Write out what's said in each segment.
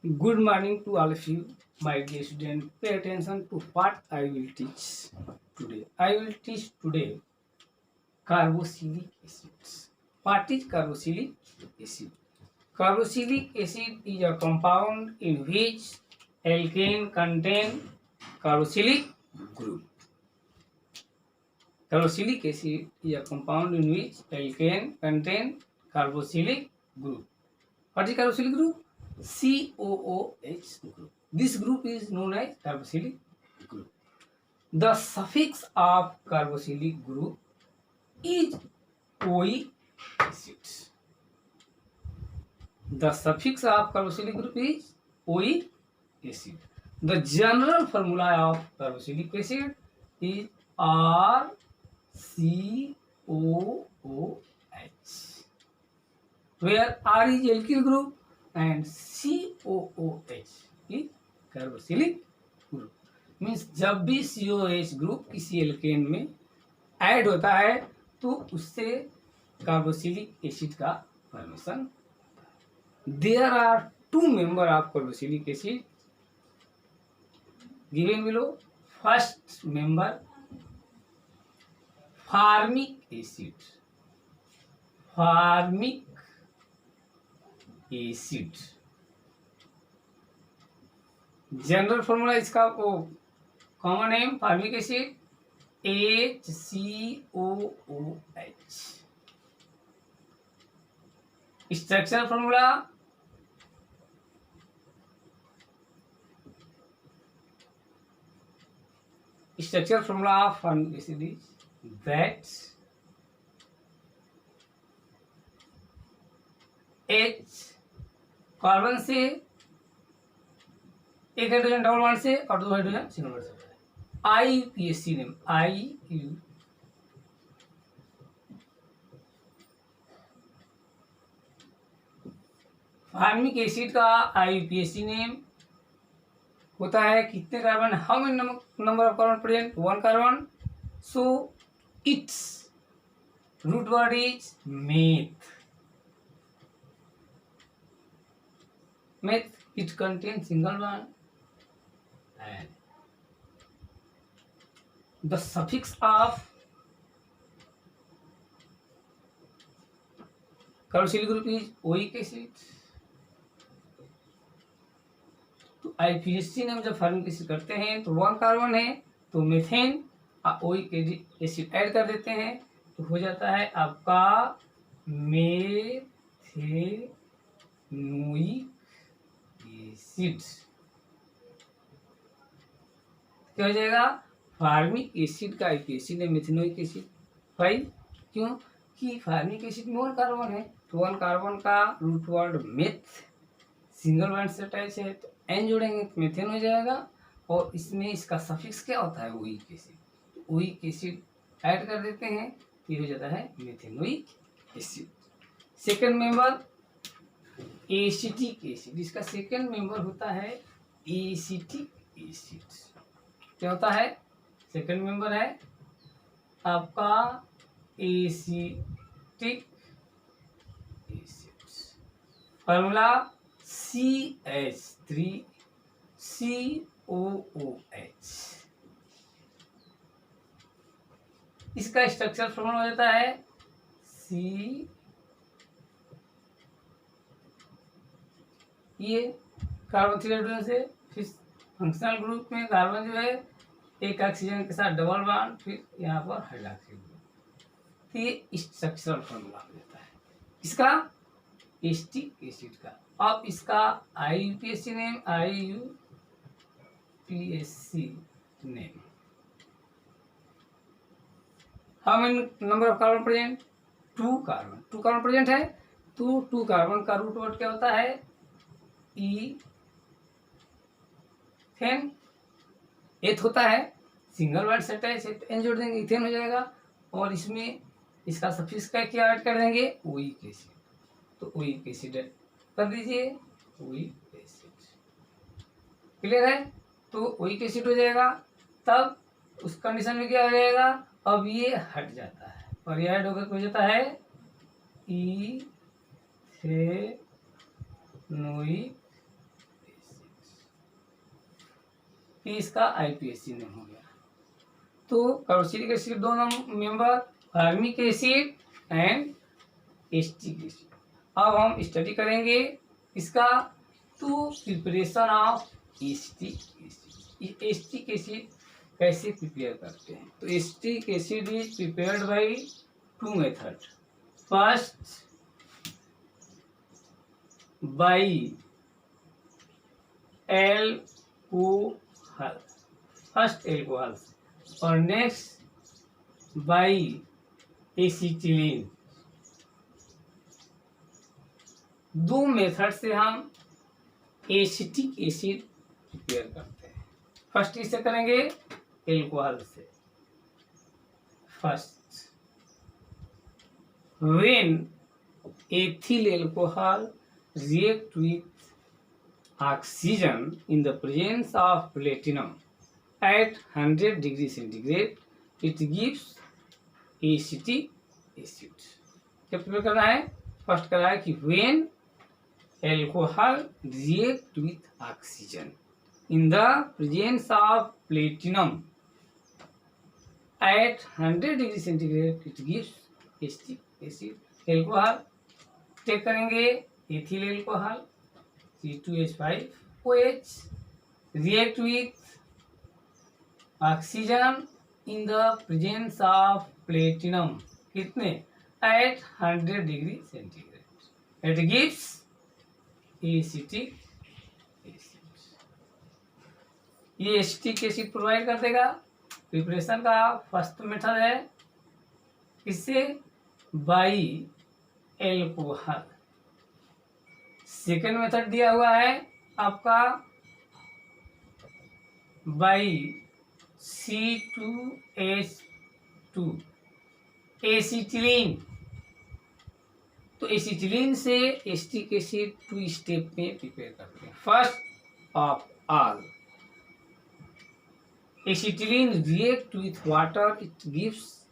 Good morning to all of you, my dear student. Pay attention to what I will teach today. I will teach today carboxylic acids. What is carboxylic acid? Carboxylic acid is a compound in which alkane contain carboxylic group. Carboxylic acid is a compound in which alkane contain carboxylic group. What is carboxylic group? COOH group. This group is known as carboxylic group. The suffix of carboxylic group is OE acids. The suffix of carboxylic group is OE acid. The general formula of carboxylic acid is RCOOH, where R is alkyl group and COOH is carboxylic group. Means जब भी COH group किसी alkane में add होता है तो उससे carboxylic acid का formation. There are two member of carboxylic acid given below. First member formic acid. Formic acid general formula इसका वो common name formic acid HCOOH. Structural formula of formic acid is that H carbon से एक hydrogen double bond से और दो hydrogen single bond से. IUPAC name IU formic acid का IUPAC name होता है कितने carbon, how many number of carbon present, one carbon. So its root word is meth. Meth, it contains single bond and the suffix of carboxylic group is oic acid. तो IUPAC ने जब formic acid करते हैं तो one carbon है तो methane oic acid add कर देते हैं तो हो जाता है आपका मेथेनोइक एसिड. क्या हो जाएगा? फार्मिक एसिड का IUPAC है मेथेनोइक एसिड. भाई क्यों कि फार्मिक एसिड में वन कार्बन है तो वन कार्बन का root word meth single bond से अटैच है तो एन जोड़ेंगे तो मेथेन हो जाएगा. और इसमें इसका सफिक्स क्या होता है? Oic acid. Oic acid add कर देते हैं तो हो जाता है methanoic acid. Second member acetic acid. इसका सेकेंड मेंबर होता है एसिटिक एसिड. क्या होता है? सेकेंड मेंबर है आपका एसिटिक एसिड. Formula CH3COOH. इसका स्ट्रक्चर फॉर्मूला हो जाता है ये कार्बन 3 हाइड्रोजन से फिर फंक्शनल ग्रुप में कार्बन जो है एक ऑक्सीजन के साथ डबल बॉन्ड फिर यहाँ पर हाइड्रोक्सी ग्रुप. तो ये स्ट्रक्चरल फॉर्मूला हो जाता है इसका एसिटिक एसिड का. अब इसका IUPAC name name. How many number of carbon present? Two carbon present है तो टू कार्बन का रूट वर्ड क्या होता है? इथेन. एथ होता है सिंगल बॉन्ड से अटैच है तो एन जोड़ देंगे इथेन हो जाएगा. और इसमें इसका सफिक्स का क्या ऐड कर देंगे? Oic acid. तो ओइक एसिड कर दीजिए. ओइक एसिड क्लियर है? तो ओइक एसिड हो जाएगा. तब उस कंडीशन में क्या हो जाएगा? अब ये हट जाता है और ये ऐड होकर हो जाता है इथेनोइक ये इसका आईपीएससी नेम हो गया। तो कार्बोक्सिलिक एसिड दोनों member, formic acid and acetic acid. अब हम स्टडी करेंगे इसका, तो preparation of acetic acid. Acetic acid कैसे प्रिपेयर करते हैं? तो acetic acid is prepared by two method. First by alcohol, first alcohol, और नेक्स्ट बाय एसिटिलीन। दो मेथड से हम एसिटिक एसिड प्रिपेयर करते हैं। फर्स्ट इससे करेंगे एल्कोहल से। First, when ethyl alcohol react with oxygen in the presence of platinum at 100 degree centigrade, it gives acetic acid। क्या प्रिपेयर करना है? फर्स्ट करना है कि when alcohol react with oxygen in the presence of platinum at 100 degree centigrade, it gives acetic acid। Alcohol take करेंगे ethyl alcohol C2H5OH react with oxygen in the presence of platinum कितने? at 100 degree centigrade, it gives acetic acid। ये acetic acid provide कर देगा। Preparation का first method है इससे by alcohol. Second method दिया हुआ है आपका बाई C2H2 एसिटिलीन। तो एसिटिलीन से एसिटिक एसिड टू स्टेप में प्रिपेयर करते हैं। First of all, acetylene react with water, it gives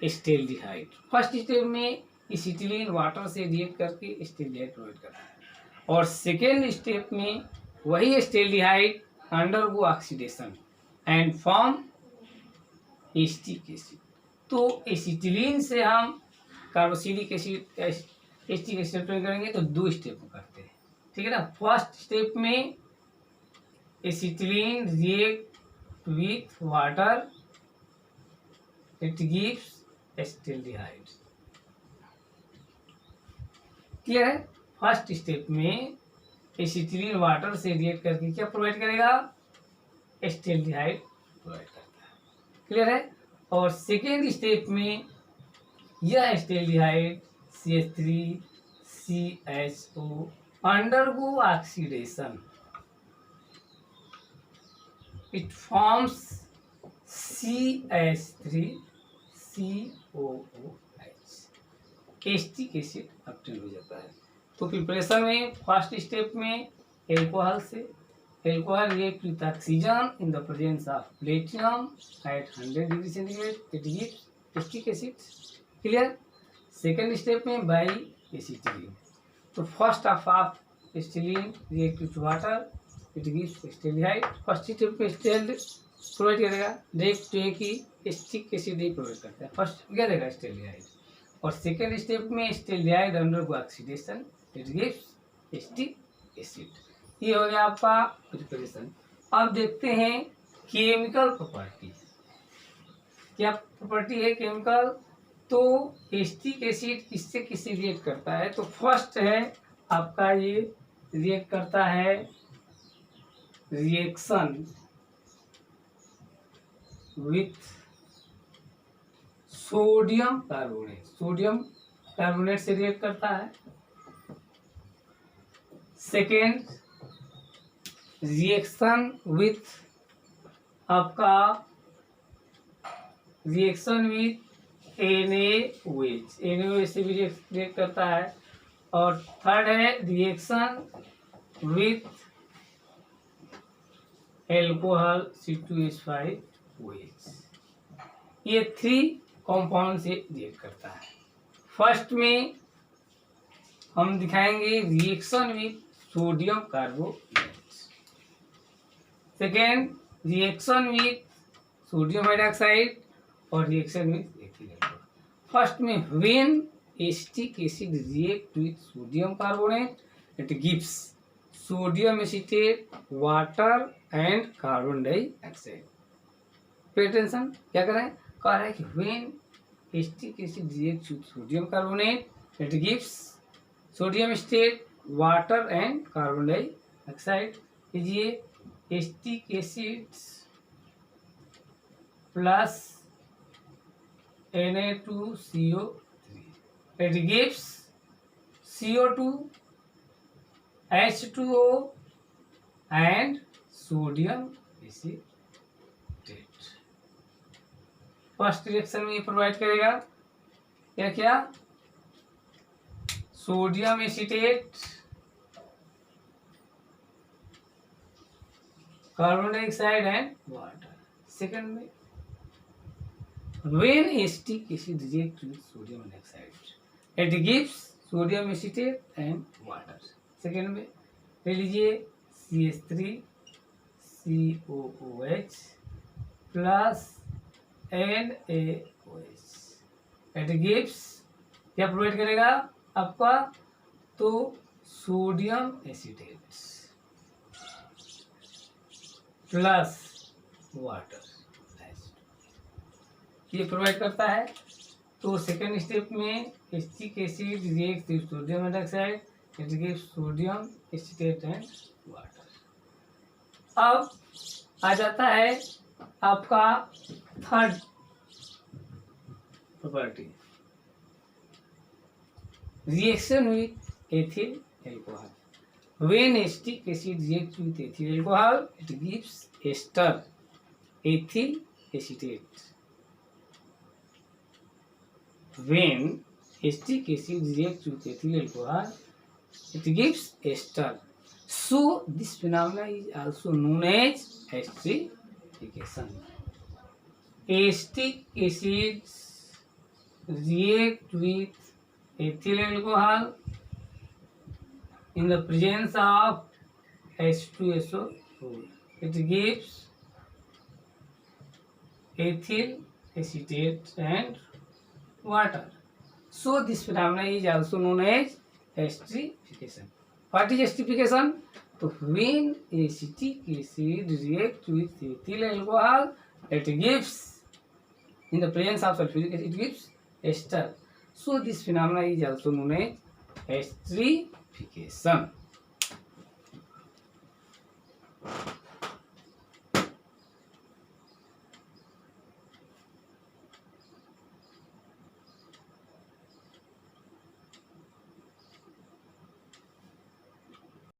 acetaldehyde. First step में एसिटिलीन वाटर से रिएक्ट करके एस्टेल्डिहाइड प्रोवाइड करता है, और सेकेंड स्टेप में वही acetaldehyde undergo oxidation and form acetic acid. तो एसिटिलीन से हम कार्बोक्सिलिक एसिड एसिटिक एसिड करेंगे तो दो स्टेप में करते हैं, ठीक है ना। फर्स्ट स्टेप में acetylene react with water, it gives acetaldehyde. Clear है? फर्स्ट स्टेप में एसिटिलीन वाटर से रिएक्ट करके क्या प्रोवाइड करेगा? एस्टेल्डिहाइड प्रोवाइड करता है। क्लियर है? और सेकेंड स्टेप में यह acetaldehyde CH3CHO undergo oxidation, it forms CH3COOH, acetic acid obtain हो जाता है। तो प्रिपरेशन में फर्स्ट स्टेप में एल्कोहल से, alcohol react with oxygen in the presence of platinum at 100 degree centigrade, it gives acetic acid. Clear? Second step में by acetylene. तो first of acetylene react with water, it gives acetaldehyde. First step में एस्टेल्ड provide करेगा, direct जो है कि acetic acid ही provide करता है। फर्स्ट क्या देगा? एस्टेल्डिहाइड। और सेकेंड स्टेप में acetaldehyde undergo oxidation, it gives acetic acid. ये हो गया आपका प्रिपरेशन। अब देखते हैं केमिकल प्रॉपर्टी। क्या प्रॉपर्टी है केमिकल? तो एसिटिक एसिड किससे किससे रिएक्ट करता है? तो फर्स्ट है आपका ये रिएक्ट करता है reaction with sodium carbonate, sodium carbonate से रिएक्ट करता है। सेकेंड, रिएक्शन विथ आपका रिएक्शन विथ NaOH, NaOH से भी रिएक्ट करता है। और थर्ड है रिएक्शन विथ एल्कोहल C2H5OH। ये थ्री कंपाउंड से रिएक्ट करता है। फर्स्ट में हम दिखाएंगे reaction with sodium carbonate, second reaction with sodium hydroxide और reaction with ethyl alcohol. First में when acetic acid react with sodium carbonate it gives sodium acetate, water and carbon dioxide. Pay attention, क्या कर रहा है, कह रहा है कि when acetic acid react with sodium carbonate it gives sodium acetate, water and carbon dioxide. लीजिए acetic acid plus Na2CO3 it gives CO2, H2O and sodium acetate। First reaction में ये प्रोवाइड करेगा क्या क्या, sodium acetate, carbon dioxide and water. Second में when acetic acid reacts with sodium hydroxide it gives sodium acetate and water। Second में ले लीजिए CH3 COOH plus NaOH it gives क्या प्रोवाइड करेगा आपका, तो सोडियम एसीटेट प्लस वाटर ये provide करता है। तो सेकेंड स्टेप में acetic acid reacts with sodium hydroxide it gives sodium acetate and water. अब आ जाता है आपका third property, reaction with ethyl alcohol. When acetic acid reacts with ethyl alcohol it gives ester ethyl acetate. When acetic acid reacts with ethyl alcohol, it gives ester. So this phenomena is also known as esterification. Acetic acids react with ethyl alcohol in the presence of H2SO4. It gives ethyl acetate and water. So this phenomena is also known as esterification. What is esterification? So when acetic acid reacts with ethyl alcohol, it gives in the presence of sulfuric acid it gives ester. So this phenomena is also known as esterification.